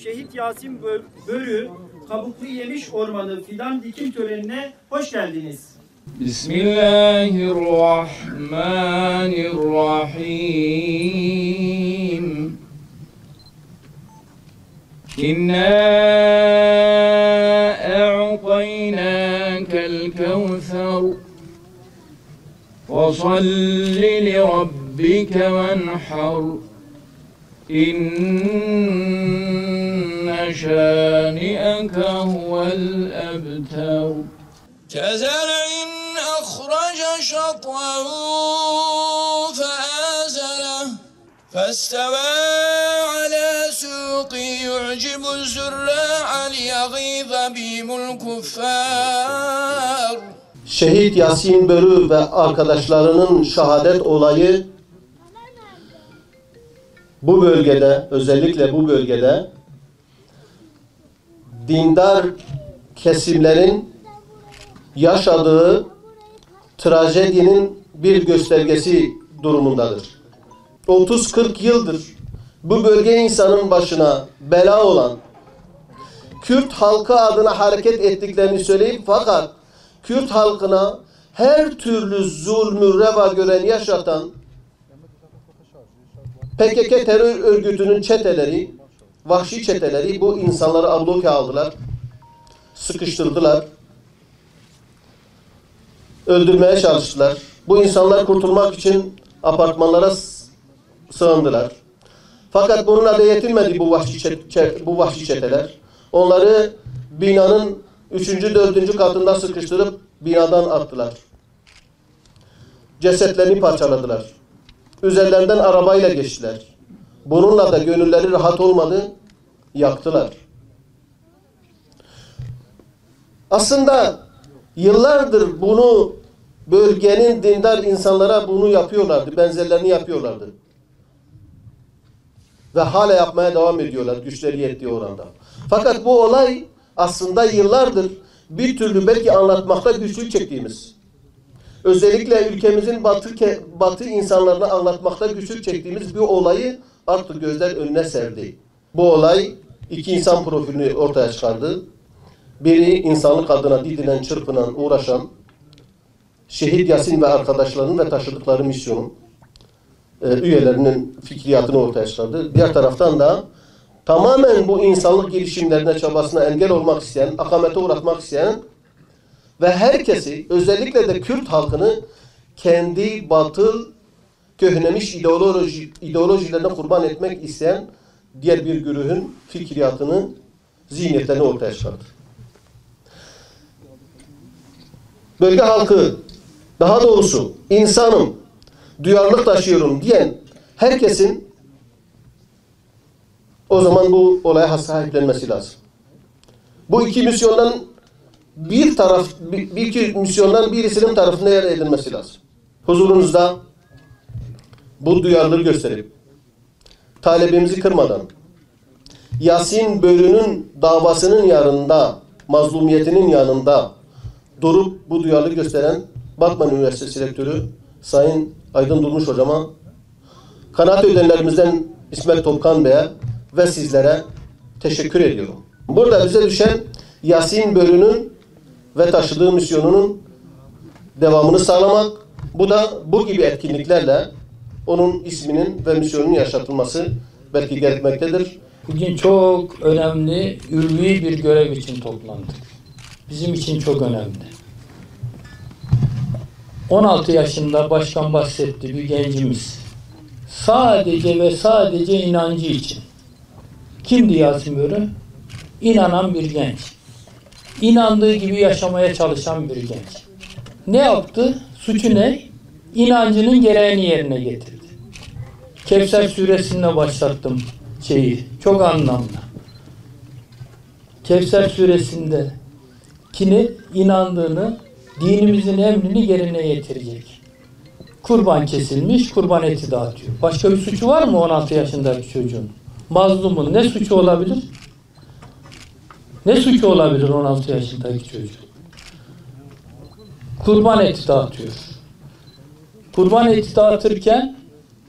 Şehit Yasin Börü Kabuklu Yemiş Ormanı fidan dikim törenine hoş geldiniz. Bismillahirrahmanirrahim. İnna a'taynâkel kevser ve salli li rabbike venhar. İnne şâni'eke huvel ebter. Kezer'in akhraca şat'ahu feâzereh festevâ alâ sûqi yu'cibu zürrâ'a liyagîze bihimul kuffâr. Şehit Yasin Börü ve arkadaşlarının şehadet olayı bu bölgede, özellikle bu bölgede dindar kesimlerin yaşadığı trajedinin bir göstergesi durumundadır. 30-40 yıldır bu bölge insanın başına bela olan, Kürt halkı adına hareket ettiklerini söyleyip fakat Kürt halkına her türlü zulmü reva gören, yaşatan PKK terör örgütünün çeteleri, vahşi çeteleri bu insanları abluka aldılar, sıkıştırdılar, öldürmeye çalıştılar. Bu insanlar kurtulmak için apartmanlara sığındılar. Fakat bununla da yetinmedi bu vahşi çeteler. Onları binanın 3. 4. katında sıkıştırıp binadan attılar. Cesetlerini parçaladılar. Üzerlerinden arabayla geçtiler. Bununla da gönülleri rahat olmadı, yaktılar. Aslında yıllardır bunu bölgenin dindar insanlara bunu yapıyorlardı, benzerlerini yapıyorlardı. Ve hala yapmaya devam ediyorlar güçleri yettiği oranda. Fakat bu olay aslında yıllardır bir türlü belki anlatmakta güçlük çektiğimiz, özellikle ülkemizin batı insanlarına anlatmakta güçlük çektiğimiz bir olayı artık gözler önüne serdi. Bu olay iki insan profilini ortaya çıkardı. Biri insanlık adına didinen, çırpınan, uğraşan Şehit Yasin ve arkadaşlarının ve taşıdıkları misyonun üyelerinin fikriyatını ortaya çıkardı. Diğer taraftan da tamamen bu insanlık girişimlerine, çabasına engel olmak isteyen, akamete uğratmak isteyen ve herkesi, özellikle de Kürt halkını kendi batıl, köhnemiş ideolojilerine kurban etmek isteyen diğer bir güruhun fikriyatını, zihniyetlerini ortaya çıkardı. Bölge halkı, daha doğrusu insanım, duyarlılık taşıyorum diyen herkesin o zaman bu olaya sahiplenmesi lazım. Bu iki misyondan birisinin tarafına yer edilmesi lazım. Huzurunuzda bu duyarlılığı gösterip talebimizi kırmadan Yasin Börü'nün davasının yanında, mazlumiyetinin yanında durup bu duyarlılığı gösteren Batman Üniversitesi Rektörü Sayın Aydın Durmuş Hocama, kanaat önderlerimizden İsmet Topkan Bey'e ve sizlere teşekkür ediyorum. Burada bize düşen Yasin Börü'nün ve taşıdığı misyonunun devamını sağlamak, bu da bu gibi etkinliklerle onun isminin ve misyonunun yaşatılması belki gerekmektedir. Bugün çok önemli, ülvi bir görev için toplandık. Bizim için çok önemli. 16 yaşında başkan bahsetti bir gencimiz. Sadece ve sadece inancı için. Kimdi Yasin Börü? İnanan bir genç. İnandığı gibi yaşamaya çalışan bir genç. Ne yaptı? Suçu ne? İnancının gereğini yerine getirdi. Kevser suresinde başlattım şeyi. Çok anlamlı. Kevser suresinde kini inandığını, dinimizin emrini yerine getirecek. Kurban kesilmiş, kurban eti dağıtıyor. Başka bir suçu var mı 16 yaşındaki çocuğun? Mazlumun ne suçu olabilir? Ne suçu olabilir 16 yaşındaki çocuğun? Kurban eti dağıtıyor. Kurban eti dağıtırken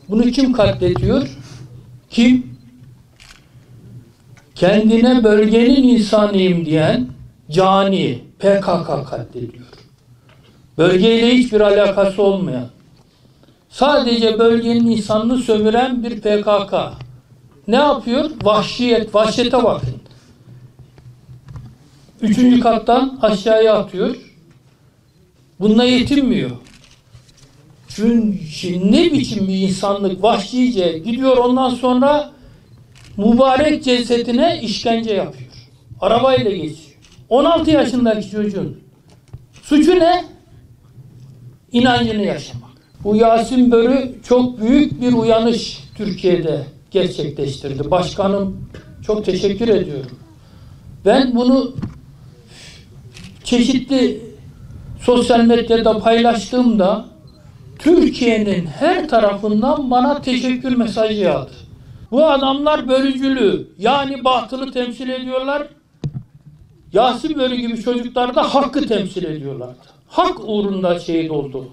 bunu kim katlediyor? Kim? Kendine bölgenin insanıyım diyen cani PKK katlediyor. Bölgeyle hiçbir alakası olmayan, sadece bölgenin insanını sömüren bir PKK. Ne yapıyor? Vahşiyet, vahşete bakın. 3. kattan aşağıya atıyor. Bununla yetinmiyor. Çünkü ne biçim bir insanlık, vahşice gidiyor, ondan sonra mübarek cesetine işkence yapıyor. Arabayla geçiyor. 16 yaşındaki çocuğun suçu ne? İnancını yaşamak. Bu Yasin Börü çok büyük bir uyanış Türkiye'de gerçekleştirdi. Başkanım, çok teşekkür ediyorum. Ben bunu çeşitli sosyal medyada paylaştığımda Türkiye'nin her tarafından bana teşekkür mesajı yağdı. Bu adamlar bölücülüğü, yani batılı temsil ediyorlar. Yasin Börü gibi çocuklar da hakkı temsil ediyorlardı. Hak uğrunda şehit oldu.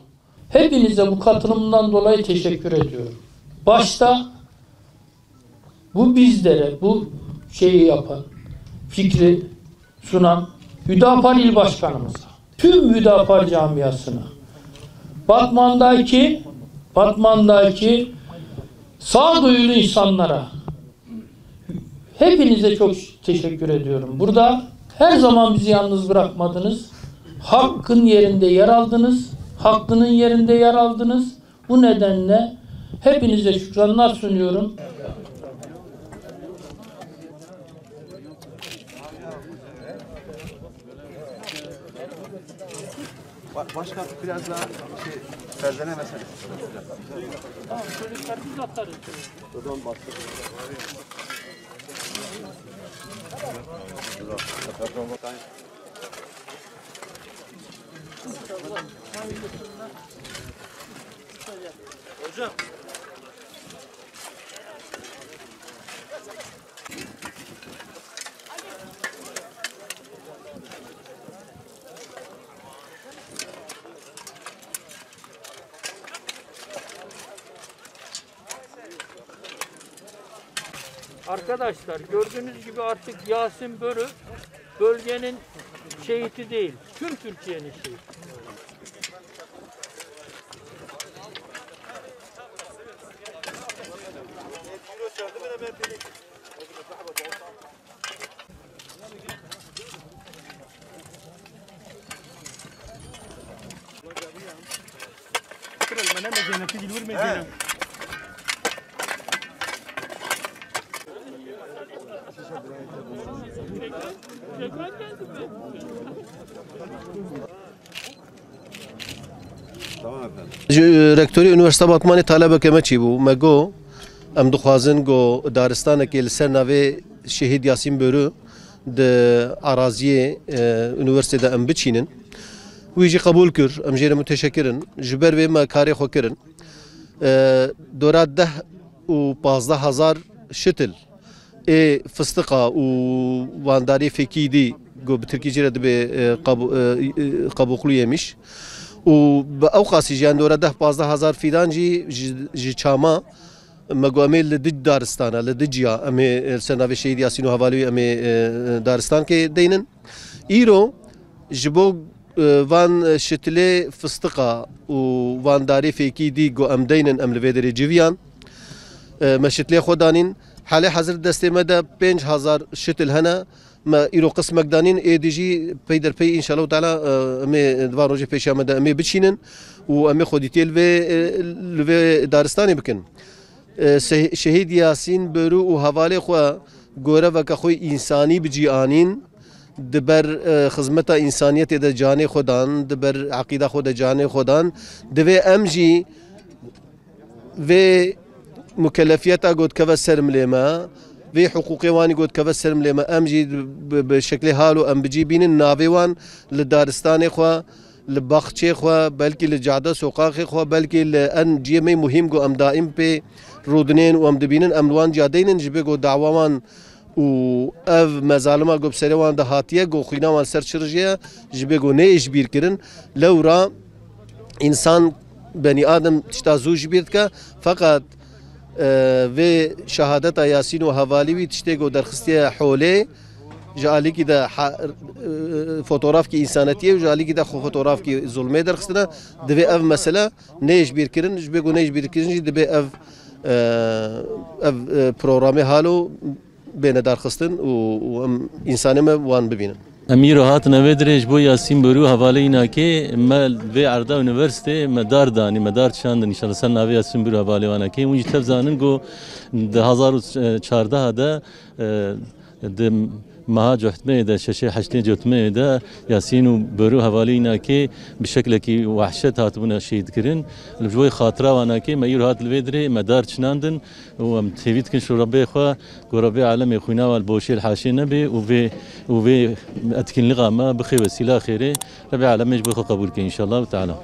Hepinize bu katılımından dolayı teşekkür ediyorum. Başta bu bizlere, bu şeyi yapan, fikri sunan Hüdapar İl Başkanımıza, tüm Hüdapar camiasına, Batman'daki sağduyulu insanlara, hepinize çok teşekkür ediyorum. Burada her zaman bizi yalnız bırakmadınız. Hakkın yerinde yer aldınız. Haklının yerinde yer aldınız. Bu nedenle hepinize şükranlar sunuyorum. Başkan biraz daha serzene mesele. Tamam, çocuklar biz atarız. Hocam. Arkadaşlar, gördüğünüz gibi artık Yasin Börü bölgenin şehidi değil, tüm Türkiye'nin şehidi. رکتوری یونیورسیته باتمانی طالب که مچی بو مگو ام دخوازن گو دارستان که لسر نوی شهید یاسین بورو د عراضی یونیورسیته ام بچینن ویجی قبول کر ام جیره متشکرن جبر و ما کاری خو کرن دورات 10 و 15,000 شتل فستقه و وانداری فکیدی گو بترکی جیره به قبوقلویه میش و با اوقاسی جان دوره 10-15,000 فیدان جی چاما مگوامه لدج دارستانه لدجیا امی سناوی شهید یاسین و حوالی امی دارستان که دینن ایرو جبو وان شتله فستقه و وان داری فیکی دی گو ام دینن ام لویدری جویان مشتله خودانین حالی حضرت دسته مده 5,000 شتل هنه ما ایرو قسمک دانین ایدیجی پی در پی انشالله تعالی امی دوار روزی پیش آمده امی بچینن و امی خودیتی لو دارستانی بکن شهید یاسین برو و حواله خو گوره و که خوی انسانی بجی آنین دبر خدمت انسانیت د جان خودان دبر عقیده خود جان خودان دوی امجی و مکلفیت اگود که سر ملیما في حقوقي واني قد كفسرم لما أمجي بشكل حالو أم بجيبين النافيوان لدارستان إخوة لباخشي إخوة بلكي لجعدة سوقاق إخوة بلكي لأن جيمي مهم قو أم دائم بي رودنين وأم دبينن أملوان جادين جبه قو دعوان و اف مظالما قو بسروان دهاتيه قو خيناوان سرچرجيه جبه قو نيش بير كرن لورا إنسان بني آدم تشتازو جبيرت که فقط و شهادت یاسین و حوالی وی تشته گو درخستی حوله جالی کی دا فوتوغراف کی انسانیتی و جالی کی دا فوتوغراف کی ظلمه درخستنا دبی اف مسئله نیش بیر کرن جبه گو نیش بیر کرن دبی اف پروگرام حالو بین درخستن و انسانی ما وان ببینن امیر هات نویدرش بو یاسین برو حواله اینا که ما به عردا یونیورسیته مدار دانی مدار چاندن ان شاء الله سن ناوی یاسین برو حواله وانا که اونجا تفزانن گو 2014 ده مها جهتمه ده ششه حشتين جهتمه ده ياسين وبرو حوالينا كي بشكل كي وحشت هاتبنا شهيد كرين الجوي خاطره وانا كي ما يرو هات الفيدري مدار تشناندن ومتفيد كن شو ربي اخوا ربي عالم يخوينا والبوشي الحاشي نبي وفي اتكن لغا ما بخي وسيله خيري ربي عالم يجبر قبول كي ان شاء الله تعالى